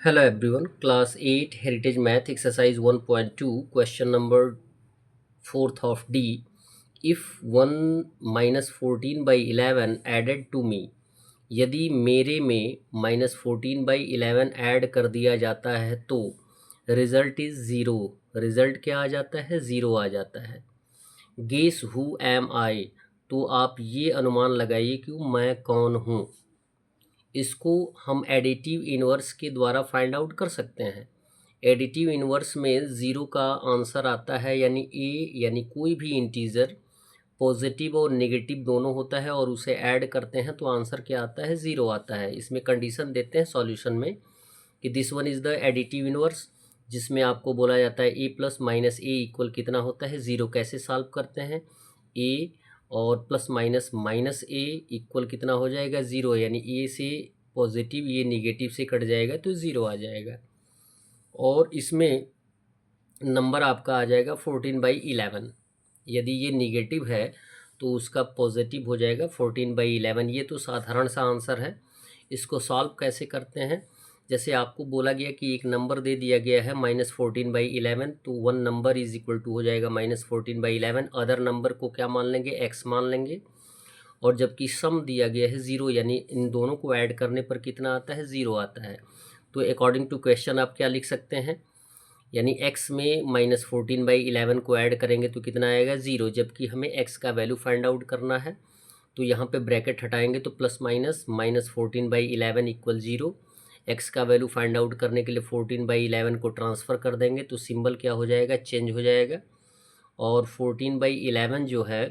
Hello everyone, class 8 heritage math exercise 1.2 question number 4th of D. If 1 minus 14 by 11 added to me, यदि मेरे में minus 14/11 add कर दिया जाता है तो रिजल्ट इज ज़ीरो। रिजल्ट क्या आ जाता है? ज़ीरो आ जाता है। गेस हु एम आई, तो आप ये अनुमान लगाइए कि मैं कौन हूँ। इसको हम एडिटिव इन्वर्स के द्वारा फाइंड आउट कर सकते हैं। एडिटिव इन्वर्स में ज़ीरो का आंसर आता है, यानी ए, यानी कोई भी इंटीजर पॉजिटिव और नेगेटिव दोनों होता है और उसे ऐड करते हैं तो आंसर क्या आता है? ज़ीरो आता है। इसमें कंडीशन देते हैं सॉल्यूशन में कि this one is the additive inverse, जिसमें आपको बोला जाता है ए प्लस माइनस ए इक्वल कितना होता है? ज़ीरो। कैसे सॉल्व करते हैं? ए और प्लस माइनस माइनस ए इक्वल कितना हो जाएगा? ज़ीरो। यानी ए से पॉजिटिव, ये निगेटिव से कट जाएगा तो ज़ीरो आ जाएगा। और इसमें नंबर आपका आ जाएगा 14/11। यदि ये निगेटिव है तो उसका पॉजिटिव हो जाएगा 14/11। ये तो साधारण सा आंसर है। इसको सॉल्व कैसे करते हैं? जैसे आपको बोला गया कि एक नंबर दे दिया गया है -14/11, तो one number is equal to हो जाएगा -14/11। अदर नंबर को क्या मान लेंगे? एक्स मान लेंगे। और जबकि सम दिया गया है ज़ीरो, यानी इन दोनों को ऐड करने पर कितना आता है? ज़ीरो आता है। तो अकॉर्डिंग टू क्वेश्चन आप क्या लिख सकते हैं? यानी x में -14/11 को ऐड करेंगे तो कितना आएगा? ज़ीरो। जबकि हमें x का वैल्यू फाइंड आउट करना है तो यहाँ पे ब्रैकेट हटाएंगे तो plus minus -14/11 equal zero. X का वैल्यू फाइंड आउट करने के लिए 14/11 को ट्रांसफ़र कर देंगे तो सिंबल क्या हो जाएगा? चेंज हो जाएगा। और 14/11 जो है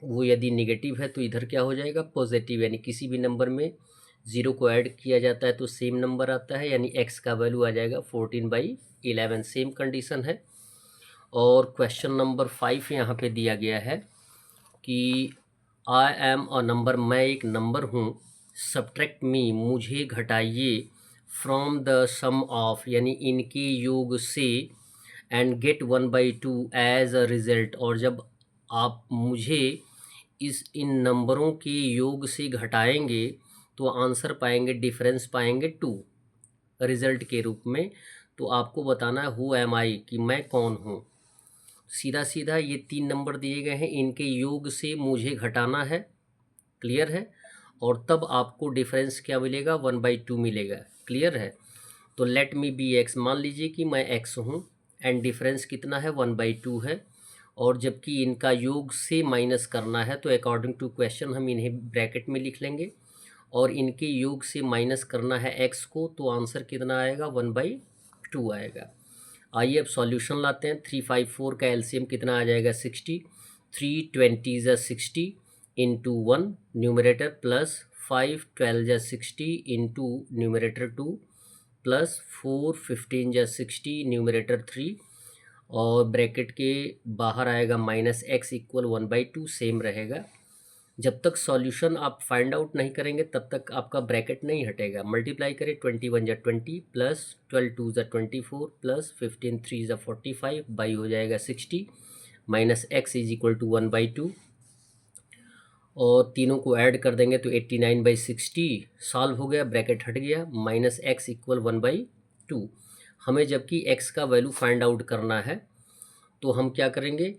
वो यदि निगेटिव है तो इधर क्या हो जाएगा? पॉजिटिव। यानी किसी भी नंबर में ज़ीरो को ऐड किया जाता है तो सेम नंबर आता है, यानी एक्स का वैल्यू आ जाएगा 14/11। सेम कंडीशन है। और क्वेश्चन नंबर 5 यहाँ पे दिया गया है कि आई एम अ नंबर, मैं एक नंबर हूँ। सब्ट्रैक्ट मी, मुझे घटाइए। फ्रॉम द सम ऑफ, यानी इनके योग से। And get 1/2 as a result, और जब आप मुझे इस इन नंबरों के योग से घटाएंगे तो आंसर पाएंगे, डिफरेंस पाएंगे 2 रिजल्ट के रूप में। तो आपको बताना है हु एम आई, कि मैं कौन हूँ। सीधा सीधा ये 3 नंबर दिए गए हैं, इनके योग से मुझे घटाना है। क्लियर है? और तब आपको डिफरेंस क्या मिलेगा? 1/2 मिलेगा। क्लियर है? तो लेट मी बी एक्स, मान लीजिए कि मैं एक्स हूँ एंड डिफरेंस कितना है? 1/2 है। और जबकि इनका योग से माइनस करना है तो अकॉर्डिंग टू क्वेश्चन हम इन्हें ब्रैकेट में लिख लेंगे। और इनके योग से माइनस करना है एक्स को, तो आंसर कितना आएगा? 1/2 आएगा। आइए अब सॉल्यूशन लाते हैं। 3 5 4 का एलसीएम कितना आ जाएगा? 60। 3 20 ज़ा 60 इंटू 1 न्यूमरेटर, प्लस 5 12 ज़ा 60 इंटू न्यूमरेटर 2, प्लस 4 15 ज़ा 60 न्यूमरेटर 3। और ब्रैकेट के बाहर आएगा -x इक्वल 1/2, सेम रहेगा। जब तक सॉल्यूशन आप फाइंड आउट नहीं करेंगे तब तक आपका ब्रैकेट नहीं हटेगा। मल्टीप्लाई करें, 21 ज़ा 20, प्लस 12 2 ज़ा 24, प्लस 15 3 ज़ा 45, बाई हो जाएगा 60, -x इज इक्वल टू 1/2। और तीनों को ऐड कर देंगे तो 89/60 सॉल्व हो गया, ब्रैकेट हट गया। -x equal 1/2। हमें जबकि x का वैल्यू फाइंड आउट करना है तो हम क्या करेंगे?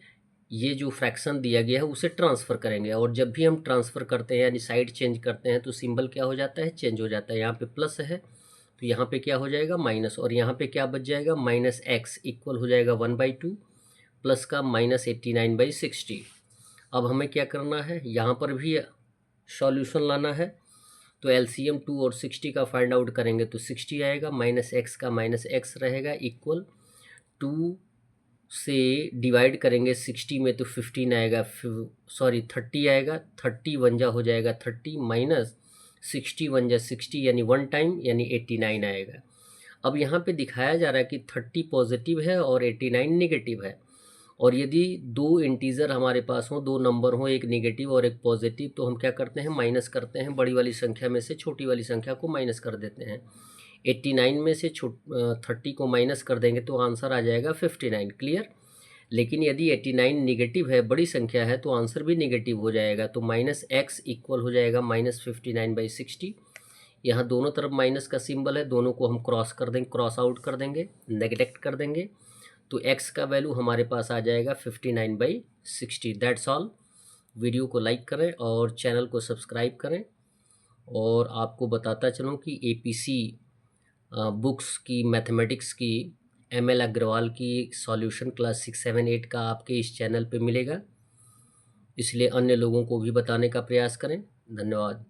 ये जो फ्रैक्शन दिया गया है उसे ट्रांसफ़र करेंगे। और जब भी हम ट्रांसफ़र करते हैं यानी साइड चेंज करते हैं तो सिंबल क्या हो जाता है? चेंज हो जाता है। यहाँ पे प्लस है तो यहाँ पे क्या हो जाएगा? माइनस। और यहाँ पे क्या बच जाएगा? -x इक्वल हो जाएगा 1/2, प्लस का -89/60। अब हमें क्या करना है? यहाँ पर भी सॉल्यूशन लाना है। तो एलसीएम 2 और 60 का फाइंड आउट करेंगे तो 60 आएगा, -x का -x रहेगा इक्वल 2 से डिवाइड करेंगे 60 में तो 15 आएगा, सॉरी 30 आएगा। 30 1 जा हो जाएगा 30, माइनस 60 1 जा 60, यानी 1 टाइम, यानी 89 आएगा। अब यहाँ पे दिखाया जा रहा है कि 30 पॉजिटिव है और 89 नेगेटिव है। और यदि दो इंटीज़र हमारे पास हों, दो नंबर हों, एक नेगेटिव और एक पॉजिटिव, तो हम क्या करते हैं? माइनस करते हैं। बड़ी वाली संख्या में से छोटी वाली संख्या को माइनस कर देते हैं। 89 में से 30 को माइनस कर देंगे तो आंसर आ जाएगा 59। क्लियर? लेकिन यदि 89 निगेटिव है, बड़ी संख्या है, तो आंसर भी निगेटिव हो जाएगा। तो -x इक्वल हो जाएगा -59/60। यहाँ दोनों तरफ माइनस का सिंबल है, दोनों को हम क्रॉस कर देंगे, क्रॉस आउट कर देंगे, नेगलेक्ट कर देंगे, तो x का वैल्यू हमारे पास आ जाएगा 59/60। That's all. वीडियो को लाइक करें और चैनल को सब्सक्राइब करें। और आपको बताता चलूँ कि APC बुक्स की मैथमेटिक्स की ML अग्रवाल की सॉल्यूशन क्लास 6, 7, 8 का आपके इस चैनल पे मिलेगा, इसलिए अन्य लोगों को भी बताने का प्रयास करें। धन्यवाद।